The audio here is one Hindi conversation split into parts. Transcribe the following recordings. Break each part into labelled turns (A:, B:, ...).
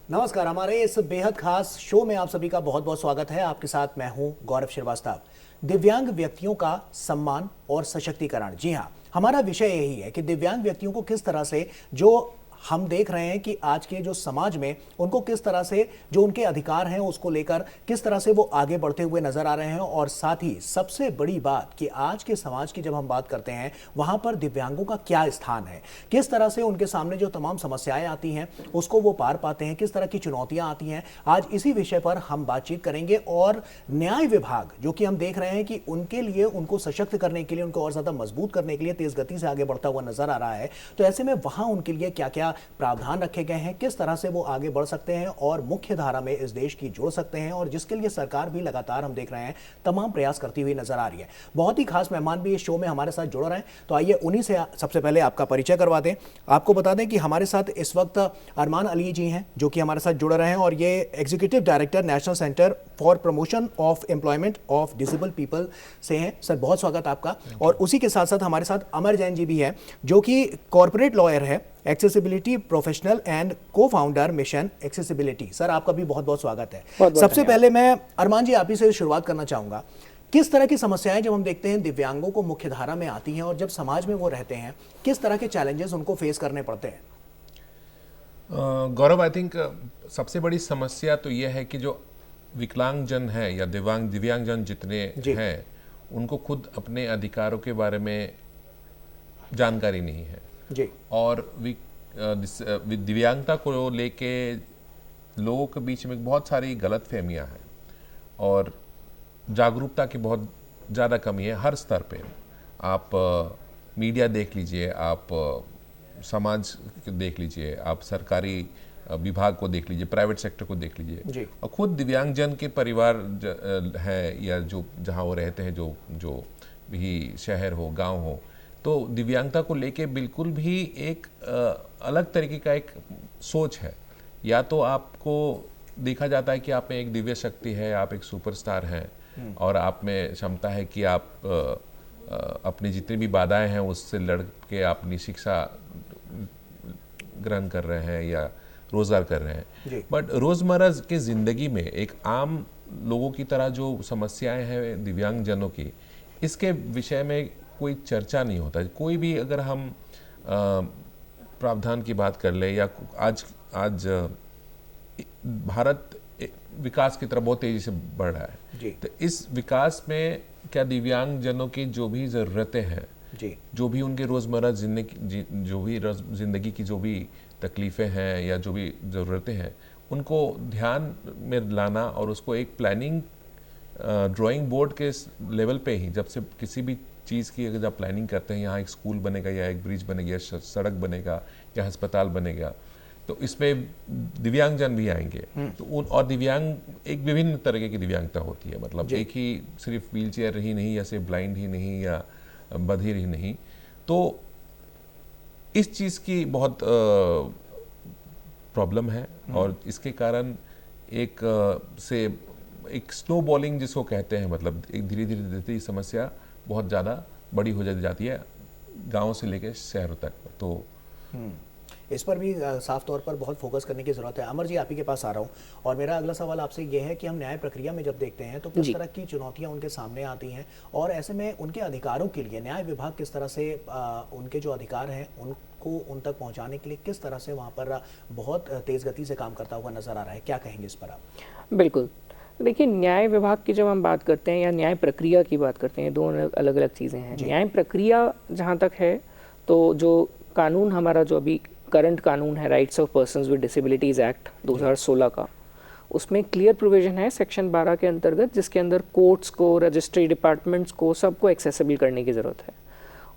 A: नमस्कार। हमारे इस बेहद खास शो में आप सभी का बहुत बहुत स्वागत है। आपके साथ मैं हूं गौरव श्रीवास्तव। दिव्यांग व्यक्तियों का सम्मान और सशक्तिकरण। जी हां, हमारा विषय यही है कि दिव्यांग व्यक्तियों को किस तरह से जो हम देख रहे हैं कि आज के जो समाज में उनको किस तरह से जो उनके अधिकार हैं उसको लेकर किस तरह से वो आगे बढ़ते हुए नजर आ रहे हैं। और साथ ही सबसे बड़ी बात कि आज के समाज की जब हम बात करते हैं वहां पर दिव्यांगों का क्या स्थान है, किस तरह से उनके सामने जो तमाम समस्याएं आती हैं उसको वो पार पाते हैं, किस तरह की चुनौतियां आती हैं। आज इसी विषय पर हम बातचीत करेंगे। और न्याय विभाग जो कि हम देख रहे हैं कि उनके लिए, उनको सशक्त करने के लिए, उनको और ज्यादा मजबूत करने के लिए तेज गति से आगे बढ़ता हुआ नजर आ रहा है। तो ऐसे में वहां उनके लिए क्या क्या प्रावधान रखे गए हैं, किस तरह से वो आगे बढ़ सकते हैं और मुख्य धारा में इस देश की जुड़ सकते हैं, और जिसके लिए सरकार भी लगातार हम देख रहे हैं तमाम प्रयास करती हुई नजर आ रही है। बहुत ही खास मेहमान भी इस शो में हमारे साथ जुड़ रहे हैं। तो आइए उन्हीं से सबसे पहले आपका परिचय करवा दें। आपको बता दें कि हमारे साथ इस वक्त अरमान अली जी हैं जो कि हमारे साथ जुड़ रहे हैं, और ये executive director national centre for promotion of employment of disable people से हैं। सर बहुत स्वागत आपका। और उसी के साथ साथ हमारे साथ अमर जैन जी भी हैं जो कि कॉर्पोरेट लॉयर है, एक्सेसिबिलिटी प्रोफेशनल एंड को फाउंडर मिशन एक्सेसिबिलिटी। सर आपका भी बहुत बहुत स्वागत है। सबसे पहले मैं अरमान जी आप ही से शुरुआत करना चाहूंगा। किस तरह की समस्याएं जब हम देखते हैं दिव्यांगों को मुख्य धारा में आती हैं और जब समाज में वो रहते हैं, किस तरह के चैलेंजेस उनको फेस करने पड़ते हैं?
B: गौरव, आई थिंक सबसे बड़ी समस्या तो यह है कि जो विकलांगजन है या दिव्यांगजन जितने हैं उनको खुद अपने अधिकारों के बारे में जानकारी नहीं है
A: जी।
B: और दिव्यांगता को लेके लोगों के बीच में बहुत सारी गलतफहमियां हैं और जागरूकता की बहुत ज़्यादा कमी है हर स्तर पे। आप मीडिया देख लीजिए, आप समाज देख लीजिए, आप सरकारी विभाग को देख लीजिए, प्राइवेट सेक्टर को देख लीजिए, और खुद दिव्यांगजन के परिवार है या जो जहाँ वो रहते हैं, जो भी शहर हो, गांव हो, तो दिव्यांगता को लेके बिल्कुल भी एक अलग तरीके का एक सोच है। या तो आपको देखा जाता है कि आप में एक दिव्य शक्ति है, आप एक सुपरस्टार हैं और आप में क्षमता है कि आप अपनी जितनी भी बाधाएं हैं उससे लड़ के अपनी शिक्षा ग्रहण कर रहे हैं या रोजगार कर रहे हैं। बट रोजमर्रा की जिंदगी में एक आम लोगों की तरह जो समस्याएं हैं दिव्यांगजनों की, इसके विषय में कोई चर्चा नहीं होता। कोई भी, अगर हम प्रावधान की बात कर ले, या आज भारत विकास की तरफ बहुत तेजी से बढ़ रहा है, तो इस विकास में क्या दिव्यांगजनों की जो भी ज़रूरतें हैं, जो भी उनके रोज़मर्रा जिंदगी की जो भी तकलीफ़ें हैं या जो भी ज़रूरतें हैं, उनको ध्यान में लाना और उसको एक प्लानिंग ड्राइंग बोर्ड के लेवल पे ही, जब से किसी भी चीज़ की अगर आप प्लानिंग करते हैं, यहाँ एक स्कूल बनेगा या एक ब्रिज बनेगा या सड़क बनेगा या अस्पताल बनेगा, तो इसमें दिव्यांगजन भी आएंगे। तो और दिव्यांग एक विभिन्न तरह की दिव्यांगता होती है, मतलब एक ही सिर्फ व्हील चेयर ही नहीं या सिर्फ ब्लाइंड ही नहीं या बधिर ही नहीं। तो इस चीज़ की बहुत प्रॉब्लम है और इसके कारण एक स्नो बॉलिंग जिसको कहते हैं, मतलब एक धीरे धीरे ये समस्या बहुत ज़्यादा बड़ी हो जाती है गाँव से लेकर शहरों तक। तो
A: इस पर भी साफ तौर पर बहुत फोकस करने की जरूरत है। अमर जी आप ही के पास आ रहा हूँ, और मेरा अगला सवाल आपसे ये है कि हम न्याय प्रक्रिया में जब देखते हैं तो किस तरह की चुनौतियां उनके सामने आती हैं, और ऐसे में उनके अधिकारों के लिए न्याय विभाग किस तरह से उनके जो अधिकार हैं उनको उन तक पहुँचाने के लिए किस तरह से वहाँ पर बहुत तेज गति से काम करता हुआ नजर आ रहा है? क्या कहेंगे इस पर आप?
C: बिल्कुल, देखिए न्याय विभाग की जब हम बात करते हैं या न्याय प्रक्रिया की बात करते हैं, दोनों अलग अलग चीज़ें हैं। न्याय प्रक्रिया जहाँ तक है तो जो कानून हमारा जो अभी करंट कानून है, rights of persons with disabilities act 2016 का, उसमें क्लियर प्रोविजन है सेक्शन 12 के अंतर्गत, जिसके अंदर कोर्ट्स को, रजिस्ट्री डिपार्टमेंट्स को, सबको एक्सेसिबल करने की ज़रूरत है।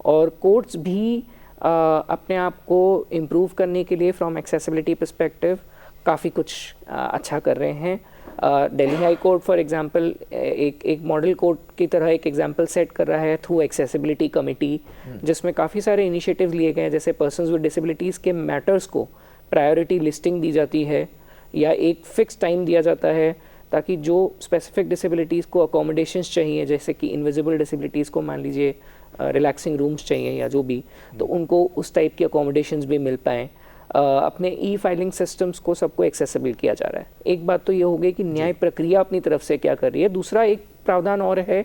C: और कोर्ट्स भी अपने आप को इम्प्रूव करने के लिए फ्रॉम एक्सेसिबिलिटी पर्सपेक्टिव काफ़ी कुछ अच्छा कर रहे हैं। Delhi high court for example एक मॉडल कोर्ट की तरह एक एग्जांपल सेट कर रहा है थ्रू एक्सेसिबिलिटी कमिटी, जिसमें काफ़ी सारे इनिशिएटिव लिए गए हैं, जैसे पर्सन्स विद डिसेबिलिटीज़ के मैटर्स को प्रायोरिटी लिस्टिंग दी जाती है या एक फिक्स टाइम दिया जाता है, ताकि जो स्पेसिफिक डिसेबिलिटीज़ को अकोमोडेशंस चाहिए, जैसे कि इनविजिबल डिसेबिलिटीज़ को मान लीजिए रिलैक्सिंग रूम्स चाहिए या जो भी, तो उनको उस टाइप की अकोमोडेशंस भी मिल पाएँ। अपने ई फाइलिंग सिस्टम्स को सबको एक्सेसिबल किया जा रहा है। एक बात तो ये हो गई कि न्याय प्रक्रिया अपनी तरफ से क्या कर रही है। दूसरा एक प्रावधान और है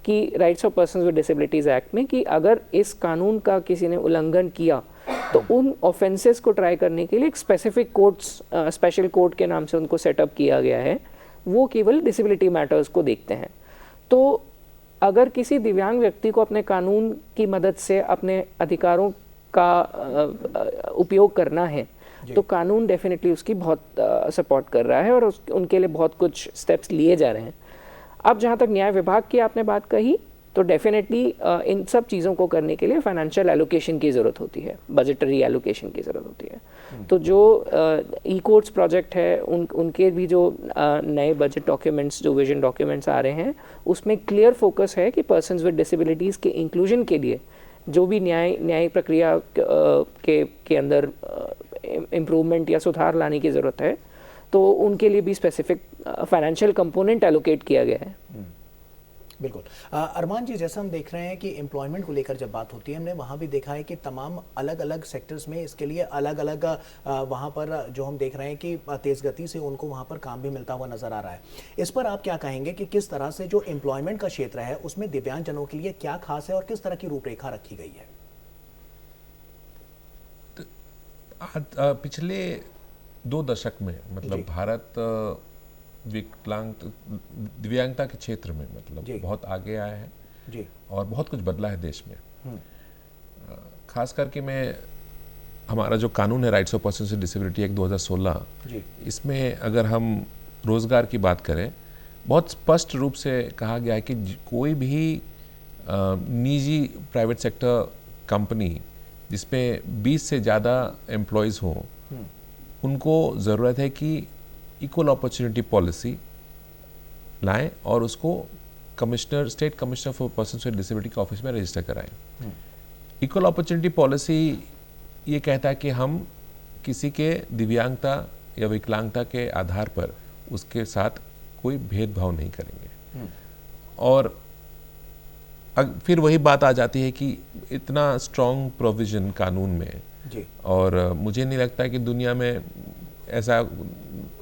C: कि rights of persons with disabilities act में कि अगर इस कानून का किसी ने उल्लंघन किया तो उन ऑफेंसेस को ट्राई करने के लिए एक स्पेसिफिक कोर्ट्स, स्पेशल कोर्ट के नाम से उनको सेटअप किया गया है, वो केवल डिसेबिलिटी मैटर्स को देखते हैं। तो अगर किसी दिव्यांग व्यक्ति को अपने कानून की मदद से अपने अधिकारों का उपयोग करना है तो कानून डेफिनेटली उसकी बहुत सपोर्ट कर रहा है और उनके लिए बहुत कुछ स्टेप्स लिए जा रहे हैं। अब जहाँ तक न्याय विभाग की आपने बात कही तो डेफिनेटली इन सब चीज़ों को करने के लिए फाइनेंशियल एलोकेशन की ज़रूरत होती है, बजटरी एलोकेशन की ज़रूरत होती है। तो जो ई कोर्ट्स प्रोजेक्ट है उनके भी जो नए बजट डॉक्यूमेंट्स, जो विजन डॉक्यूमेंट्स आ रहे हैं, उसमें क्लियर फोकस है कि पर्सन्स विद डिसेबिलिटीज़ के इंक्लूजन के लिए जो भी न्याय प्रक्रिया के अंदर इम्प्रूवमेंट या सुधार लाने की ज़रूरत है तो उनके लिए भी स्पेसिफिक फाइनेंशियल कंपोनेंट एलोकेट किया गया है।
A: बिल्कुल। अरमान जी, जैसा हम देख रहे हैं कि एम्प्लॉयमेंट को लेकर जब बात होती है, हमने वहाँ भी देखा है कि तमाम अलग अलग सेक्टर्स में इसके लिए अलग अलग वहाँ पर जो हम देख रहे हैं कि तेज़ गति से उनको वहाँ पर काम भी मिलता हुआ नज़र आ रहा है। इस पर आप क्या कहेंगे कि किस तरह से जो एम्प्लॉयमेंट का क्षेत्र है उसमें दिव्यांगजनों के लिए क्या खास है और किस तरह की रूपरेखा रखी गई है?
B: पिछले 2 दशक में मतलब भारत दिव्यांगता के क्षेत्र में मतलब बहुत आगे आया है जी, और बहुत कुछ बदला है देश में। खास करके मैं हमारा जो कानून है rights of persons with disability act 2016, इसमें अगर हम रोजगार की बात करें, बहुत स्पष्ट रूप से कहा गया है कि कोई भी निजी प्राइवेट सेक्टर कंपनी जिसमें 20 से ज़्यादा एम्प्लॉयज़ हों, उनको ज़रूरत है कि इक्वल अपॉर्चुनिटी पॉलिसी लाएं और उसको commissioner, state commissioner for persons with disability के ऑफिस में रजिस्टर कराएं। इक्वल अपॉर्चुनिटी पॉलिसी ये कहता है कि हम किसी के दिव्यांगता या विकलांगता के आधार पर उसके साथ कोई भेदभाव नहीं करेंगे। और फिर वही बात आ जाती है कि इतना स्ट्रॉन्ग प्रोविजन कानून में जी, और मुझे नहीं लगता कि दुनिया में ऐसा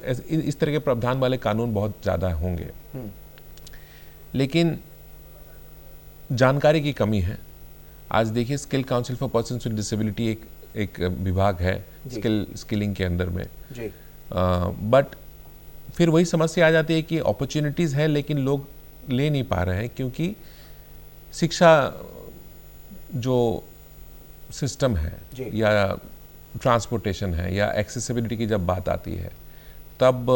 B: इस तरह के प्रावधान वाले कानून बहुत ज़्यादा होंगे। लेकिन जानकारी की कमी है। आज देखिए, skill council for persons with disability एक विभाग है स्किलिंग के अंदर में जी। बट फिर वही समस्या आ जाती है कि अपॉर्चुनिटीज़ है लेकिन लोग ले नहीं पा रहे हैं, क्योंकि शिक्षा जो सिस्टम है या ट्रांसपोर्टेशन है या एक्सेसिबिलिटी की जब बात आती है तब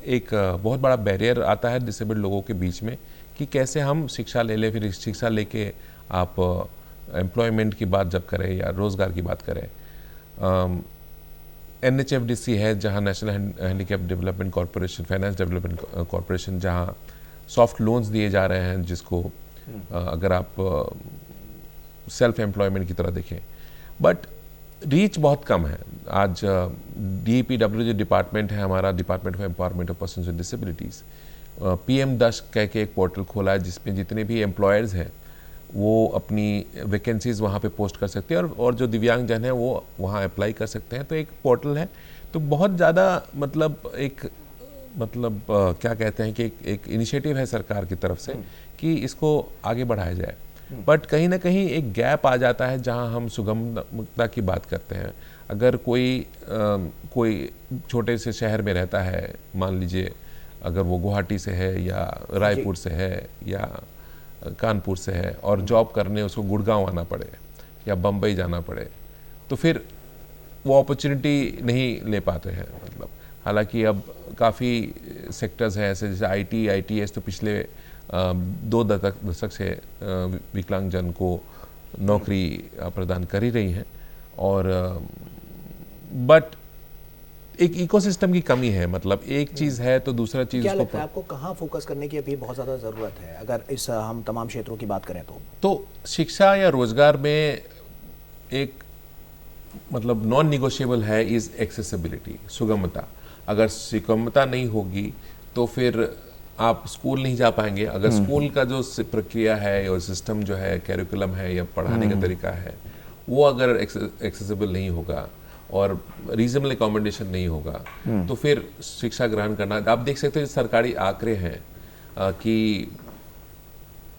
B: एक बहुत बड़ा बैरियर आता है डिसेबल्ड लोगों के बीच में कि कैसे हम शिक्षा ले लें, फिर शिक्षा लेके आप एम्प्लॉयमेंट की बात जब करें या रोज़गार की बात करें। NHFDC है जहां national handicap development corporation, finance development corporation, जहां सॉफ्ट लोन्स दिए जा रहे हैं जिसको अगर आप सेल्फ एम्प्लॉयमेंट की तरह देखें, बट रीच बहुत कम है। आज DEPW जो डिपार्टमेंट है हमारा, department of empowerment of persons with disabilities, PM10 कह के एक पोर्टल खोला है जिसमें जितने भी एम्प्लॉयर्स हैं वो अपनी वैकेंसीज़ वहाँ पे पोस्ट कर सकते हैं और जो दिव्यांगजन हैं वो वहाँ अप्लाई कर सकते हैं। तो एक पोर्टल है, तो बहुत ज़्यादा क्या कहते हैं कि एक इनिशिएटिव है सरकार की तरफ से कि इसको आगे बढ़ाया जाए। बट कहीं ना कहीं एक गैप आ जाता है जहां हम सुगमता की बात करते हैं। अगर कोई छोटे से शहर में रहता है, मान लीजिए अगर वो गुवाहाटी से है या रायपुर से है या कानपुर से है और जॉब करने उसको गुड़गांव आना पड़े या बम्बई जाना पड़े, तो फिर वो अपॉर्चुनिटी नहीं ले पाते हैं। मतलब हालांकि अब काफ़ी सेक्टर्स हैं ऐसे, जैसे IT, ITS तो पिछले 2 दशक से विकलांगजन को नौकरी प्रदान कर ही रही हैं, और बट एक इकोसिस्टम की कमी है। मतलब एक चीज़ है तो दूसरा चीज़
A: क्या लगता है आपको कहाँ फोकस करने की अभी बहुत ज़्यादा ज़रूरत है अगर इस हम तमाम क्षेत्रों की बात करें तो
B: शिक्षा या रोजगार में एक मतलब नॉन निगोशिएबल है इज़ एक्सेसिबिलिटी, सुगमता। अगर सुगमता नहीं होगी तो फिर आप स्कूल नहीं जा पाएंगे। अगर स्कूल का जो प्रक्रिया है और सिस्टम जो है, कैरिकुलम है या पढ़ाने का तरीका है, वो अगर एक्सेसिबल नहीं होगा और रीजनेबल अकोमोडेशन नहीं होगा तो फिर शिक्षा ग्रहण करना, आप देख सकते हैं सरकारी आंकड़े हैं कि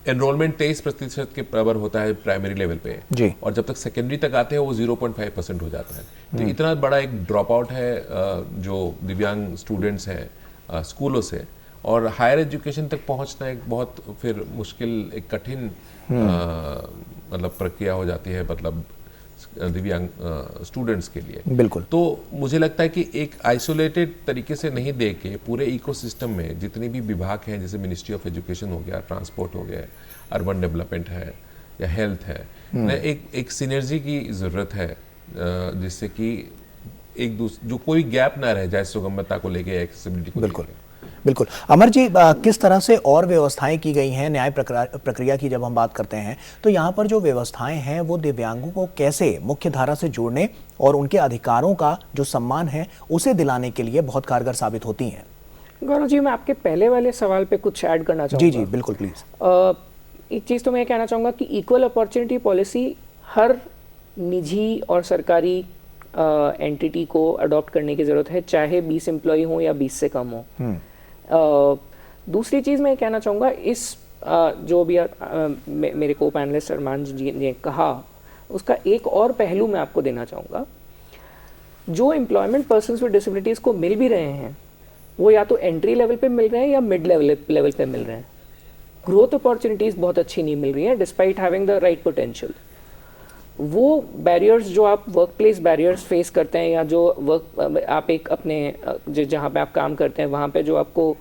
B: एनरोलमेंट 23% के बराबर होता है प्राइमरी लेवल पे
A: जी।
B: और जब तक सेकेंडरी तक आते हैं वो 0.5% हो जाता है। तो इतना बड़ा एक ड्रॉप आउट है जो दिव्यांग स्टूडेंट्स हैं स्कूलों से, और हायर एजुकेशन तक पहुंचना एक बहुत फिर मुश्किल, एक कठिन मतलब प्रक्रिया हो जाती है, मतलब दिव्यांग स्टूडेंट्स के लिए।
A: बिल्कुल।
B: तो मुझे लगता है कि एक आइसोलेटेड तरीके से नहीं देख के पूरे इकोसिस्टम में जितने भी विभाग हैं, जैसे मिनिस्ट्री ऑफ एजुकेशन हो गया, ट्रांसपोर्ट हो गया, अर्बन डेवलपमेंट है या हेल्थ है, एक सिनर्जी की ज़रूरत है जिससे कि एक दूसरे जो कोई गैप ना रह जाए सुगमता को लेके, एक्सेसिबिलिटी को
A: बिल्कुल बिल्कुल। अमर जी, किस तरह से और व्यवस्थाएं की गई हैं न्याय प्रक्रिया की जब हम बात करते हैं तो यहाँ पर जो व्यवस्थाएं हैं वो दिव्यांगों को कैसे मुख्य धारा से जोड़ने और उनके अधिकारों का जो सम्मान है उसे दिलाने के लिए बहुत कारगर साबित होती हैं?
C: गौरव जी, मैं आपके पहले वाले सवाल पे कुछ ऐड करना चाहूँगा।
A: जी जी बिल्कुल, प्लीज।
C: एक चीज़ तो मैं कहना चाहूँगा कि इक्वल अपॉर्चुनिटी पॉलिसी हर निजी और सरकारी एंटिटी को अडॉप्ट करने की ज़रूरत है, चाहे 20 एम्प्लॉय हो या 20 से कम हो। दूसरी चीज़ मैं कहना चाहूँगा, इस जो भी मेरे को पैनलिस्ट अरमान जी ने कहा, उसका एक और पहलू मैं आपको देना चाहूँगा। जो एम्प्लॉयमेंट पर्सन्स विद डिसेबिलिटीज़ को मिल भी रहे हैं वो या तो एंट्री लेवल पे मिल रहे हैं या मिड लेवल पे मिल रहे हैं। ग्रोथ अपॉर्चुनिटीज़ बहुत अच्छी नहीं मिल रही हैं despite having the right potential. वो बैरियर्स जो आप वर्क प्लेस बैरियर्स फेस करते हैं, या जो वर्क आप एक अपने जहाँ पे आप काम करते हैं वहाँ पे जो आपको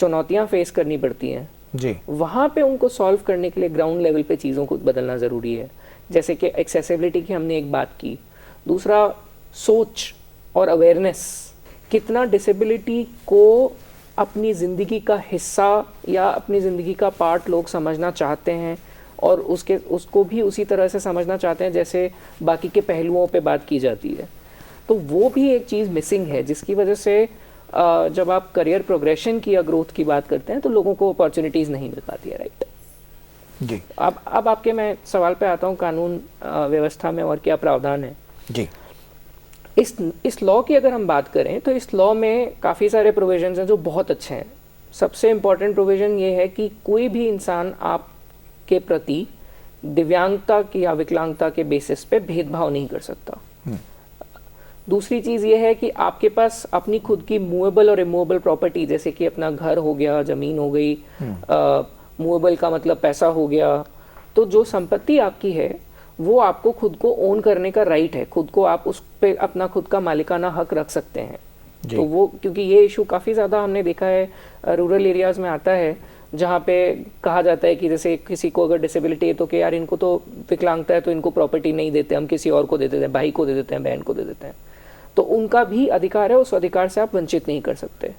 C: चुनौतियाँ फेस करनी पड़ती हैं
A: जी,
C: वहाँ पे उनको सॉल्व करने के लिए ग्राउंड लेवल पे चीज़ों को बदलना ज़रूरी है। जैसे कि एक्सेसिबिलिटी की हमने एक बात की, दूसरा सोच और अवेयरनेस, कितना डिसेबिलिटी को अपनी ज़िंदगी का हिस्सा या अपनी ज़िंदगी का पार्ट लोग समझना चाहते हैं और उसको भी उसी तरह से समझना चाहते हैं जैसे बाकी के पहलुओं पे बात की जाती है। तो वो भी एक चीज़ मिसिंग है जिसकी वजह से जब आप करियर प्रोग्रेशन की या ग्रोथ की बात करते हैं तो लोगों को अपॉर्चुनिटीज़ नहीं मिल पाती है। राइट
A: जी।
C: अब आपके मैं सवाल पे आता हूँ, कानून व्यवस्था में और क्या प्रावधान है
A: जी।
C: इस लॉ की अगर हम बात करें तो इस लॉ में काफ़ी सारे प्रोविजंस हैं जो बहुत अच्छे हैं। सबसे इम्पॉर्टेंट प्रोविज़न ये है कि कोई भी इंसान आपके प्रति दिव्यांगता की या विकलांगता के बेसिस पे भेदभाव नहीं कर सकता। दूसरी चीज़ ये है कि आपके पास अपनी खुद की मूवेबल और इमूवेबल प्रॉपर्टी, जैसे कि अपना घर हो गया, ज़मीन हो गई, मूवेबल का मतलब पैसा हो गया, तो जो संपत्ति आपकी है वो आपको खुद को ओन करने का राइट है, खुद को आप उस पे अपना खुद का मालिकाना हक रख सकते हैं। तो वो, क्योंकि ये इशू काफ़ी ज़्यादा हमने देखा है रूरल एरियाज़ में आता है, जहाँ पे कहा जाता है कि जैसे किसी को अगर डिसेबिलिटी है तो कि यार इनको तो विकलांगता है तो इनको प्रॉपर्टी नहीं देते, हम किसी और को दे देते हैं, भाई को दे देते हैं, बहन को दे देते हैं। तो उनका भी अधिकार है, उस अधिकार से आप वंचित नहीं कर सकते।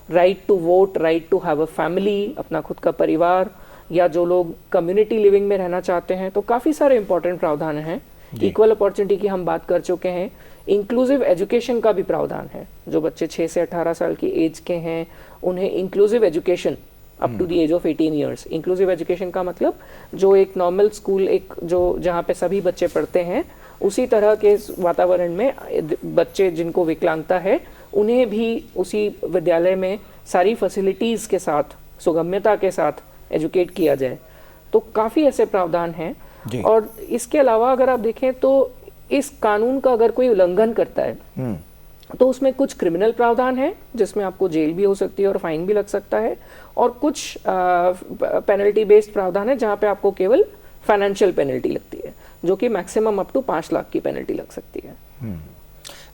C: Right to vote, right to have a family, अपना खुद का परिवार, या जो लोग कम्युनिटी लिविंग में रहना चाहते हैं, तो काफ़ी सारे इंपॉर्टेंट प्रावधान हैं। इक्वल अपॉर्चुनिटी की हम बात कर चुके हैं। इंक्लूसिव एजुकेशन का भी प्रावधान है। जो बच्चे 6 से 18 साल की एज के हैं उन्हें inclusive education up to the age of 18 years. Inclusive education का मतलब जो एक नॉर्मल स्कूल, एक जो जहाँ पे सभी बच्चे पढ़ते हैं, उसी तरह के वातावरण में बच्चे जिनको विकलांगता है उन्हें भी उसी विद्यालय में सारी फैसिलिटीज़ के साथ, सुगम्यता के साथ एजुकेट किया जाए। तो काफ़ी ऐसे प्रावधान हैं। और इसके अलावा अगर आप देखें तो इस कानून का अगर कोई उल्लंघन करता है तो उसमें कुछ क्रिमिनल प्रावधान है जिसमें आपको जेल भी हो सकती है और फाइन भी लग सकता है, और कुछ पेनल्टी बेस्ड प्रावधान है जहाँ पे आपको केवल फाइनेंशियल पेनल्टी लगती है, जो कि मैक्सिमम अप टू 5 लाख की पेनल्टी लग सकती है।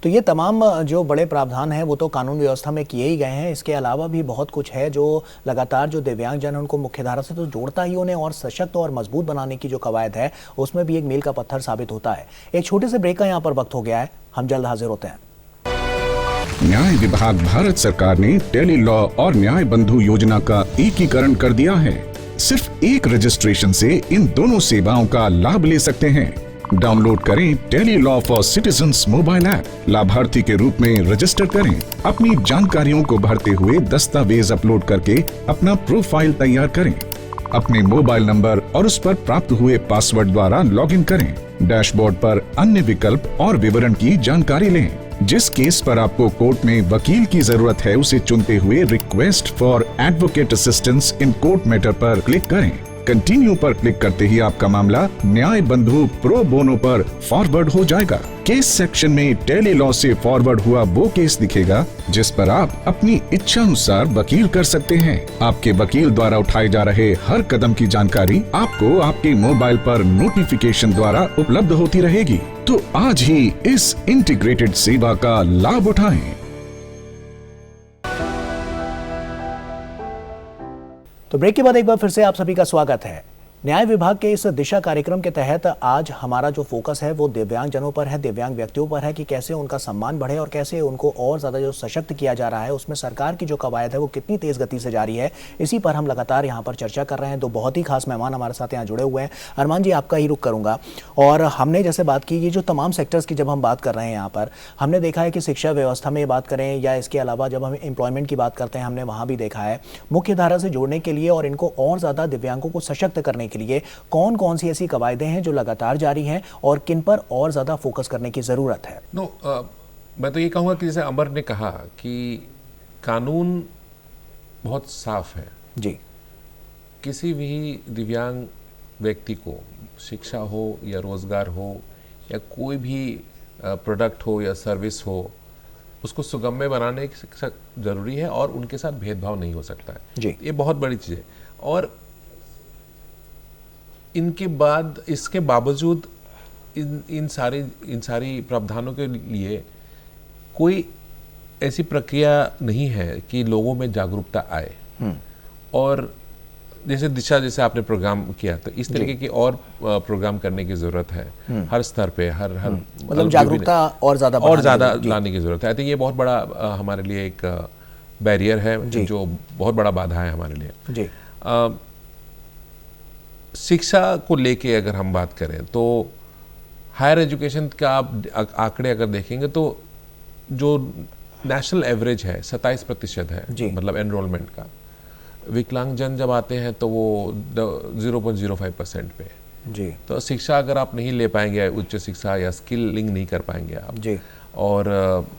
A: तो ये तमाम जो बड़े प्रावधान हैं वो तो कानून व्यवस्था में किए ही गए हैं। इसके अलावा भी बहुत कुछ है जो लगातार जो दिव्यांगजन उनको मुख्यधारा से तो जोड़ता ही, उन्हें और सशक्त और मजबूत बनाने की जो कवायद है उसमें भी एक मील का पत्थर साबित होता है। एक छोटे से ब्रेक का यहाँ पर वक्त हो गया है, हम जल्द हाजिर होते हैं।
D: न्याय विभाग भारत सरकार ने टेली लॉ और न्याय बंधु योजना का एकीकरण कर दिया है। सिर्फ एक रजिस्ट्रेशन से इन दोनों सेवाओं का लाभ ले सकते हैं। डाउनलोड करें Tele Law for citizens mobile app, लाभार्थी के रूप में रजिस्टर करें, अपनी जानकारियों को भरते हुए दस्तावेज अपलोड करके अपना प्रोफाइल तैयार करें, अपने मोबाइल नंबर और उस पर प्राप्त हुए पासवर्ड द्वारा लॉगिन करें। डैशबोर्ड पर अन्य विकल्प और विवरण की जानकारी लें। जिस केस पर आपको कोर्ट में वकील की जरूरत है उसे चुनते हुए request for advocate assistance in court matter पर क्लिक करें। कंटिन्यू पर क्लिक करते ही आपका मामला न्याय बंधु प्रो बोनो पर फॉरवर्ड हो जाएगा। केस सेक्शन में टेली लॉ से फॉरवर्ड हुआ वो केस दिखेगा जिस पर आप अपनी इच्छा अनुसार वकील कर सकते हैं। आपके वकील द्वारा उठाए जा रहे हर कदम की जानकारी आपको आपके मोबाइल पर नोटिफिकेशन द्वारा उपलब्ध होती रहेगी। तो आज ही इस इंटीग्रेटेड सेवा का लाभ उठाएं।
A: तो ब्रेक के बाद एक बार फिर से आप सभी का स्वागत है। न्याय विभाग के इस दिशा कार्यक्रम के तहत आज हमारा जो फोकस है वो दिव्यांग जनों पर है, दिव्यांग व्यक्तियों पर है कि कैसे उनका सम्मान बढ़े और कैसे उनको और ज़्यादा जो सशक्त किया जा रहा है उसमें सरकार की जो कवायद है वो कितनी तेज़ गति से जारी है, इसी पर हम लगातार यहाँ पर चर्चा कर रहे हैं। दो बहुत ही खास मेहमान हमारे साथ यहाँ जुड़े हुए हैं। अरमान जी, आपका ही रुख करूँगा। और हमने जैसे बात की, ये जो तमाम सेक्टर्स की जब हम बात कर रहे हैं यहाँ पर, हमने देखा है कि शिक्षा व्यवस्था में बात करें या इसके अलावा जब हम एम्प्लॉयमेंट की बात करते हैं, हमने वहाँ भी देखा है मुख्य धारा से जोड़ने के लिए और इनको और ज़्यादा दिव्यांगों को सशक्त करने के लिए कौन कौन सी ऐसी कवायदें हैं जो लगातार जारी हैं और किन पर और ज़्यादा फोकस करने की ज़रूरत है?
B: मैं तो ये कहूँगा कि जैसे अमर ने कहा कि कानून बहुत साफ है
A: जी।
B: किसी भी दिव्यांग व्यक्ति को शिक्षा हो या रोज़गार हो या कोई भी प्रोडक्ट हो या सर्विस हो, उसको सुगम्य बनाने ज़रूरी है और उनके साथ भेदभाव नहीं हो सकता है
A: जी।
B: ये बहुत बड़ी चीज़ है। और इसके बावजूद इन सारी प्रावधानों के लिए कोई ऐसी प्रक्रिया नहीं है कि लोगों में जागरूकता आए। और जैसे आपने प्रोग्राम किया, तो इस तरीके के और प्रोग्राम करने की जरूरत है हर स्तर पे, हर
A: मतलब जागरूकता और ज़्यादा
B: लाने की जरूरत है। आई थिंक ये बहुत बड़ा हमारे लिए एक बैरियर है जो बहुत बड़ा बाधा है हमारे लिए
A: जी।
B: शिक्षा को लेके अगर हम बात करें तो हायर एजुकेशन का आप आंकड़े अगर देखेंगे तो जो नेशनल एवरेज है 27% है, मतलब एनरोलमेंट का। विकलांगजन जब आते हैं तो वो 0.05% पे
A: जी।
B: तो शिक्षा अगर आप नहीं ले पाएंगे, उच्च शिक्षा या स्किलिंग नहीं कर पाएंगे आप
A: जी,
B: और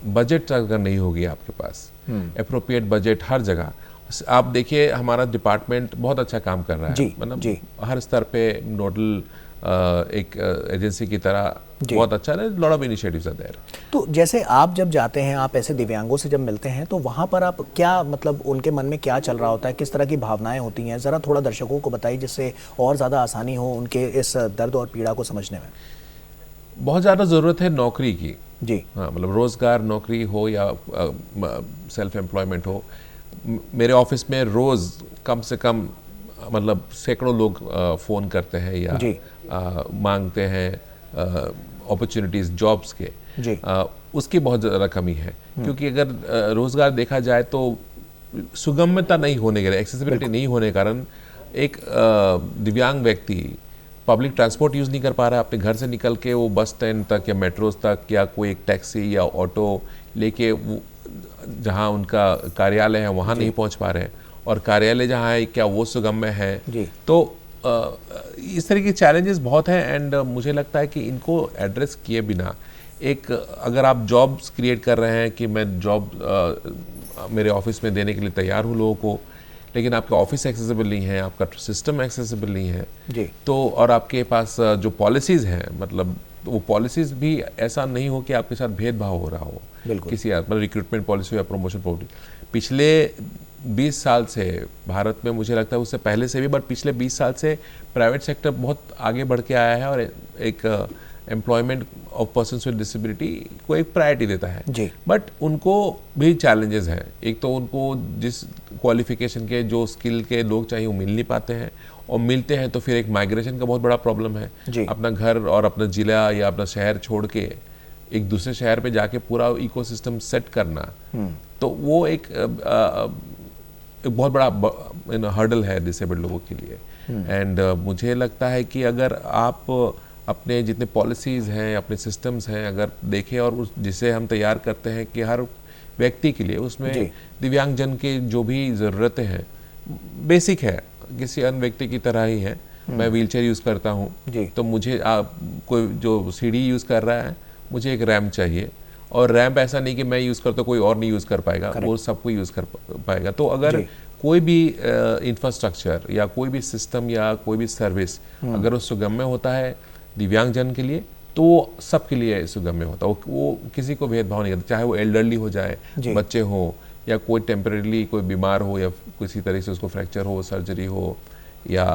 B: बजट अगर नहीं होगी आपके पास एप्रोप्रिएट बजट हर जगह। आप देखिए हमारा डिपार्टमेंट बहुत अच्छा काम कर रहा है, मतलब हर स्तर पे नोडल एक एजेंसी की तरह बहुत अच्छा है। Lot of initiatives are there.
A: तो जैसे आप जब जाते हैं, आप ऐसे दिव्यांगों से जब मिलते हैं तो वहाँ पर आप क्या, मतलब उनके मन में क्या चल रहा होता है, किस तरह की भावनाएं होती हैं, ज़रा थोड़ा दर्शकों को बताइए जिससे और ज़्यादा आसानी हो उनके इस दर्द और पीड़ा को समझने में।
B: बहुत ज़्यादा ज़रूरत है नौकरी की
A: जी।
B: हाँ, मतलब रोज़गार, नौकरी हो या सेल्फ एम्प्लॉयमेंट हो। मेरे ऑफिस में रोज़ कम से कम मतलब सैकड़ों लोग फ़ोन करते हैं या मांगते हैं अपॉर्चुनिटीज़ जॉब्स के। उसकी बहुत ज़्यादा कमी है क्योंकि अगर रोज़गार देखा जाए तो सुगम्यता नहीं होने के, एक्सेसिबिलिटी नहीं होने के कारण एक दिव्यांग व्यक्ति पब्लिक ट्रांसपोर्ट यूज़ नहीं कर पा रहा है। अपने घर से निकल के वो बस स्टैंड तक या मेट्रोज तक या कोई एक टैक्सी या ऑटो लेके वो जहाँ उनका कार्यालय है वहाँ नहीं पहुँच पा रहे हैं, और कार्यालय जहाँ है क्या वो सुगम्य है। तो इस तरह के चैलेंजेस बहुत हैं एंड मुझे लगता है कि इनको एड्रेस किए बिना एक अगर आप जॉब्स क्रिएट कर रहे हैं कि मैं जॉब मेरे ऑफिस में देने के लिए तैयार हूँ लोगों को, लेकिन आपका ऑफिस एक्सेसिबल नहीं है, आपका सिस्टम एक्सेसिबल नहीं है तो, और आपके पास जो पॉलिसीज़ हैं, मतलब वो पॉलिसीज़ भी ऐसा नहीं हो कि आपके साथ भेदभाव हो रहा हो किसी मतलब रिक्रूटमेंट पॉलिसी या प्रमोशन पॉलिसी। पिछले 20 साल से भारत में, मुझे लगता है उससे पहले से भी, बट पिछले 20 साल से प्राइवेट सेक्टर बहुत आगे बढ़ के आया है और एक employment of persons with disability को एक प्रायोरिटी देता है। बट उनको भी चैलेंजेस हैं। एक तो उनको जिस क्वालिफिकेशन के, जो स्किल के लोग चाहिए वो मिल नहीं पाते हैं, और मिलते हैं तो फिर एक माइग्रेशन का बहुत बड़ा प्रॉब्लम है। अपना घर और अपना ज़िला या अपना शहर छोड़ के एक दूसरे शहर पे जाके पूरा इकोसिस्टम सेट करना, तो वो एक बहुत बड़ा हर्डल है डिसेबल्ड लोगों के लिए। एंड मुझे लगता है कि अगर आप अपने जितने पॉलिसीज़ हैं, अपने सिस्टम्स हैं, अगर देखें और उस जिसे हम तैयार करते हैं कि हर व्यक्ति के लिए उसमें दिव्यांगजन के जो भी ज़रूरतें हैं बेसिक है, किसी अन्य व्यक्ति की तरह ही है, मैं व्हीलचेयर यूज़ करता हूँ, तो मुझे कोई जो सीढ़ी यूज़ कर रहा है, मुझे एक रैम्प चाहिए, और रैम्प ऐसा नहीं कि मैं यूज़ करता कोई और नहीं यूज़ कर पाएगा, वो सबको यूज़ कर पाएगा। तो अगर कोई भी इंफ्रास्ट्रक्चर या कोई भी सिस्टम या कोई भी सर्विस अगर वो सुगम्य होता है दिव्यांगजन के लिए, तो सबके लिए सुगम्य होता है। वो किसी को भेदभाव नहीं करता, चाहे वो एल्डरली हो जाए, बच्चे हो, या कोई टेम्परेली कोई बीमार हो, या किसी तरह से उसको फ्रैक्चर हो, सर्जरी हो, या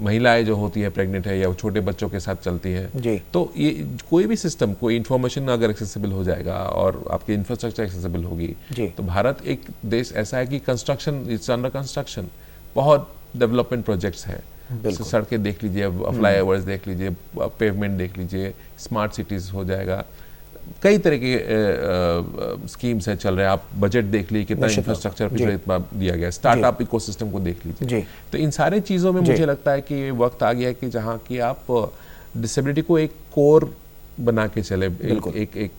B: महिलाएं जो होती है प्रेग्नेंट है, या छोटे बच्चों के साथ चलती हैं, तो ये कोई भी सिस्टम, कोई इन्फॉर्मेशन अगर एक्सेसिबल हो जाएगा और आपकी इंफ्रास्ट्रक्चर एक्सेसिबल होगी, तो भारत एक देश ऐसा है कि कंस्ट्रक्शन, इट्स अंडर कंस्ट्रक्शन, बहुत डेवलपमेंट प्रोजेक्ट्स हैं। सड़कें देख लीजिए, फ्लाईओवर्स देख लीजिए, पेवमेंट देख लीजिए, स्मार्ट सिटीज हो जाएगा, कई तरह के स्कीम्स है चल रहे हैं। आप बजट देख लीजिए, कितना इंफ्रास्ट्रक्चर पिछले बार दिया गया, स्टार्टअप इकोसिस्टम को देख लीजिए। तो इन सारी चीज़ों में मुझे लगता है कि वक्त आ गया है कि जहाँ की आप डिसेबिलिटी को एक कोर बना के चले, एक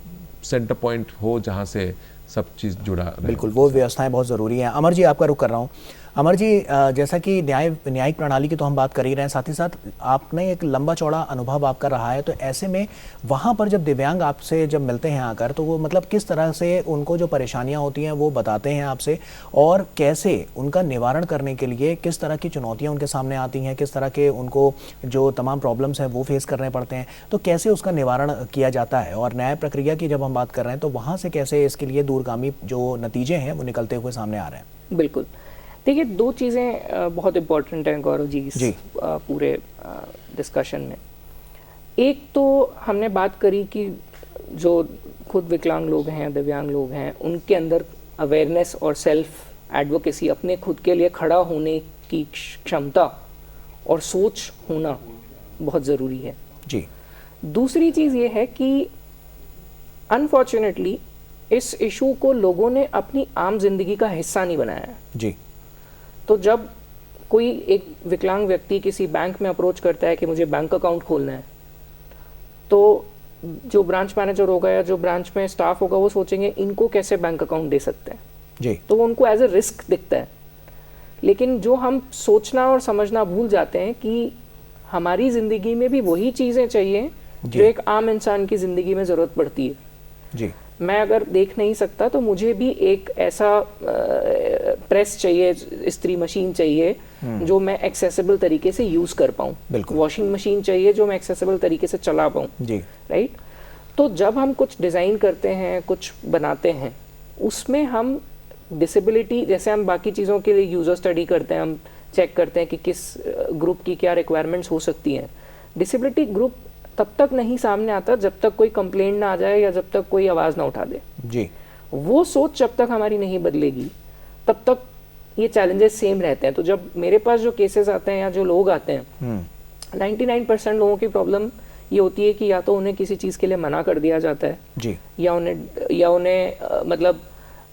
B: सेंटर पॉइंट हो जहाँ से सब चीज़ जुड़ा रहे।
A: बिल्कुल, वो व्यवस्थाएं बहुत ज़रूरी हैं। अमर जी, आपका रुख कर रहा हूँ। अमर जी, जैसा कि न्यायिक प्रणाली की तो हम बात कर ही रहे हैं, साथ ही साथ आपने एक लंबा चौड़ा अनुभव आपका रहा है, तो ऐसे में वहाँ पर जब दिव्यांग आपसे जब मिलते हैं आकर, तो वो मतलब किस तरह से उनको जो परेशानियाँ होती हैं वो बताते हैं आपसे, और कैसे उनका निवारण करने के लिए किस तरह की चुनौतियाँ उनके सामने आती हैं, किस तरह के उनको जो तमाम प्रॉब्लम्स हैं वो फेस करने पड़ते हैं, तो कैसे उसका निवारण किया जाता है, और न्याय प्रक्रिया की जब हम बात कर रहे हैं तो वहाँ से कैसे इसके लिए दूरगामी जो नतीजे हैं वो निकलते हुए सामने आ रहे हैं?
C: बिल्कुल, देखिए, दो चीज़ें बहुत इम्पोर्टेंट हैं गौरव जी इस पूरे डिस्कशन में। एक तो हमने बात करी कि जो खुद विकलांग लोग हैं, दिव्यांग लोग हैं, उनके अंदर अवेयरनेस और सेल्फ एडवोकेसी, अपने खुद के लिए खड़ा होने की क्षमता और सोच होना बहुत ज़रूरी है
A: जी।
C: दूसरी चीज़ ये है कि अनफॉर्चुनेटली इस इशू को लोगों ने अपनी आम जिंदगी का हिस्सा नहीं बनाया है
A: जी।
C: तो जब कोई एक विकलांग व्यक्ति किसी बैंक में अप्रोच करता है कि मुझे बैंक अकाउंट खोलना है, तो जो ब्रांच मैनेजर होगा या जो ब्रांच में स्टाफ होगा वो सोचेंगे इनको कैसे बैंक अकाउंट दे सकते हैं
A: जी।
C: तो वो उनको एज ए रिस्क दिखता है। लेकिन जो हम सोचना और समझना भूल जाते हैं कि हमारी ज़िंदगी में भी वही चीज़ें चाहिए जो एक आम इंसान की ज़िंदगी में ज़रूरत पड़ती है
A: जी।
C: मैं अगर देख नहीं सकता तो मुझे भी एक ऐसा प्रेस चाहिए, इस्त्री मशीन चाहिए जो मैं एक्सेसिबल तरीके से यूज़ कर पाऊँ, वॉशिंग मशीन चाहिए जो मैं एक्सेसिबल तरीके से चला पाऊँ, राइट। तो जब हम कुछ डिज़ाइन करते हैं, कुछ बनाते हैं, उसमें हम डिसेबिलिटी, जैसे हम बाकी चीज़ों के लिए यूज़र स्टडी करते हैं, हम चेक करते हैं कि किस ग्रुप की क्या रिक्वायरमेंट्स हो सकती हैं, डिसेबिलिटी ग्रुप तब तक नहीं सामने आता जब तक कोई कंप्लेंट ना आ जाए या जब तक कोई आवाज़ ना उठा दे
A: जी। वो
C: सोच जब तक हमारी नहीं बदलेगी तब तक ये चैलेंजेस सेम रहते हैं। तो जब मेरे पास जो केसेस आते हैं या जो लोग आते हैं, 99% लोगों की प्रॉब्लम ये होती है कि या तो उन्हें किसी चीज़ के लिए मना कर दिया जाता है
A: जी,
C: या उन्हें मतलब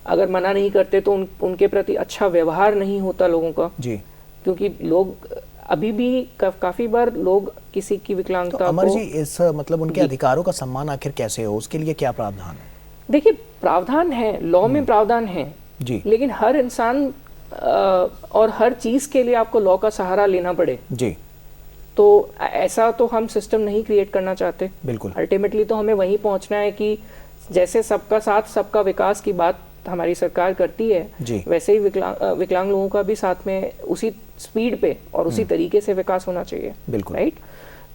C: अगर मना नहीं करते तो उनके प्रति अच्छा व्यवहार नहीं होता लोगों का जी। क्योंकि लोग अभी भी काफी बार लोग किसी की विकलांगता
A: तो अमर जी, इस मतलब उनके अधिकारों का सम्मान आखिर कैसे हो, उसके लिए क्या प्रावधान है?
C: देखिए, प्रावधान है, लॉ में प्रावधान है जी, लेकिन हर इंसान और हर चीज के लिए आपको लॉ का सहारा लेना पड़े जी, तो ऐसा तो हम सिस्टम नहीं क्रिएट करना चाहते। बिल्कुल, अल्टीमेटली तो हमें वहीं पहुंचना है कि जैसे सबका साथ सबका विकास की बात हमारी सरकार करती है जी, वैसे ही विकलांग लोगों का भी साथ में उसी स्पीड पे और उसी तरीके से विकास होना चाहिए। बिल्कुल, राइट।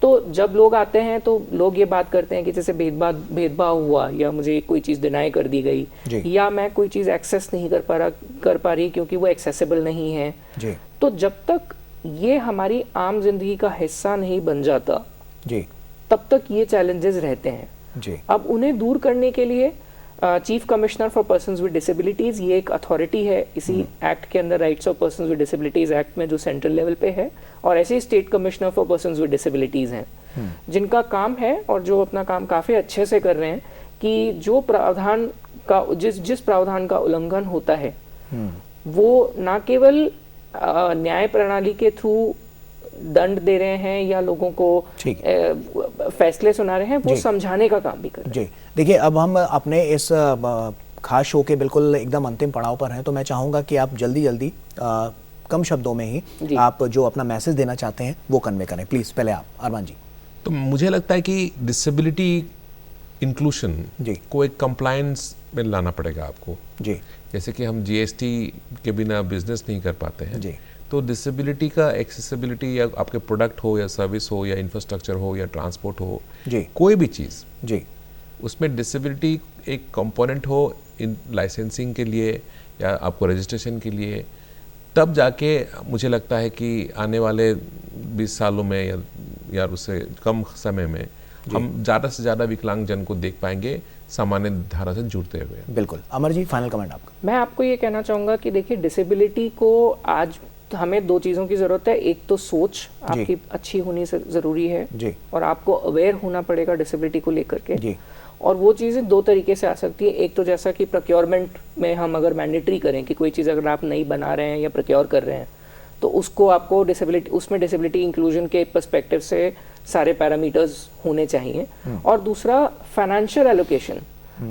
C: तो जब लोग आते हैं तो लोग ये बात करते हैं कि जैसे भेदभाव हुआ या मुझे कोई चीज़ डिनाई कर दी गई या मैं कोई चीज़ एक्सेस नहीं कर पा रही क्योंकि वो एक्सेसिबल नहीं है जी। तो जब तक ये हमारी आम जिंदगी का हिस्सा नहीं बन जाता जी, तब तक ये चैलेंजेस रहते हैं जी। अब उन्हें दूर करने के लिए chief commissioner for persons with disabilities ये एक अथॉरिटी है इसी एक्ट के अंदर, rights of persons with disabilities act में, जो सेंट्रल लेवल पे है, और ऐसे ही state commissioner for persons with disabilities हैं जिनका काम है और जो अपना काम काफी अच्छे से कर रहे हैं कि जो प्रावधान का जिस प्रावधान का उल्लंघन होता है वो ना केवल न्याय प्रणाली के थ्रू दंड दे रहे हैं या लोगों को फैसले सुना रहे हैं, वो समझाने का काम भी कर रहे हैं।
A: देखिए, अब हम अपने इस खास शो के बिल्कुल एकदम अंतिम पड़ाव पर हैं, तो मैं चाहूँगा कि आप जल्दी कम शब्दों में
C: जी।
A: ही आप जो अपना मैसेज देना चाहते हैं वो कन्वे करें। प्लीज पहले आप अरमान जी।
B: तो मुझे लगता है कि डिसेबिलिटी इंक्लूशन
A: जी।
B: को एक कंप्लायंस में लाना पड़ेगा आपको।
A: जी
B: जैसे कि हम जीएसटी के बिना बिजनेस नहीं कर पाते हैं,
A: जी।
B: तो डिसेबिलिटी का एक्सेसिबिलिटी, या आपके प्रोडक्ट हो या सर्विस हो या इंफ्रास्ट्रक्चर हो या ट्रांसपोर्ट हो,
A: जी
B: कोई भी चीज़,
A: जी
B: उसमें डिसेबिलिटी एक कंपोनेंट हो इन लाइसेंसिंग के लिए या आपको रजिस्ट्रेशन के लिए, तब जाके मुझे लगता है कि आने वाले 20 सालों में या उससे कम समय में हम ज़्यादा से ज़्यादा विकलांग जन को देख पाएंगे सामान्य धारा से जुड़ते हुए।
A: बिल्कुल। अमर जी, फाइनल कमेंट आपका।
C: मैं आपको ये कहना चाहूँगा कि देखिए, डिसेबिलिटी को आज तो हमें दो चीज़ों की ज़रूरत है। एक तो सोच आपकी अच्छी होनी ज़रूरी है
A: जी।
C: और आपको अवेयर होना पड़ेगा डिसेबिलिटी को लेकर के
A: जी।
C: और वो चीज़ें दो तरीके से आ सकती है। एक तो जैसा कि प्रोक्योरमेंट में हम अगर मैंडेटरी करें कि कोई चीज़ अगर आप नई बना रहे हैं या प्रोक्योर कर रहे हैं तो उसको आपको डिसेबिलिटी, उसमें डिसेबिलिटी इंक्लूजन के पर्सपेक्टिव से सारे पैरामीटर्स होने चाहिए। और दूसरा, फाइनेंशियल एलोकेशन।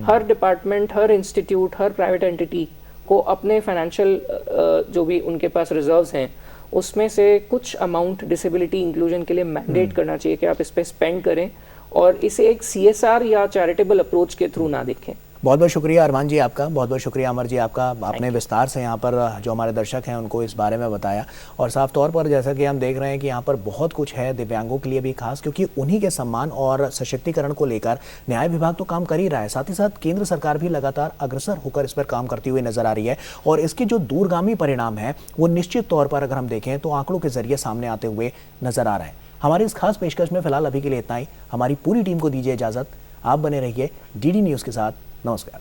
C: हर डिपार्टमेंट, हर इंस्टीट्यूट, हर प्राइवेट एंटिटी को अपने फाइनेंशियल जो भी उनके पास रिजर्व्स हैं उसमें से कुछ अमाउंट डिसेबिलिटी इंक्लूजन के लिए मैंडेट करना चाहिए कि आप इस पे स्पेंड करें और इसे एक CSR या चैरिटेबल अप्रोच के थ्रू ना देखें।
A: बहुत बहुत शुक्रिया अरमान जी आपका, बहुत बहुत शुक्रिया अमर जी आपका। आपने विस्तार से यहाँ पर जो हमारे दर्शक हैं उनको इस बारे में बताया और साफ तौर पर जैसा कि हम देख रहे हैं कि यहाँ पर बहुत कुछ है दिव्यांगों के लिए भी खास, क्योंकि उन्हीं के सम्मान और सशक्तिकरण को लेकर न्याय विभाग तो काम कर ही रहा है, साथ ही साथ केंद्र सरकार भी लगातार अग्रसर होकर इस पर काम करती हुई नजर आ रही है और इसके जो दूरगामी परिणाम है वो निश्चित तौर पर अगर हम देखें तो आंकड़ों के जरिए सामने आते हुए नजर आ रहा है। हमारी इस खास पेशकश में फिलहाल अभी के लिए इतना ही। हमारी पूरी टीम को दीजिए इजाजत। आप बने रहिए DD न्यूज़ के साथ। नमस्कार।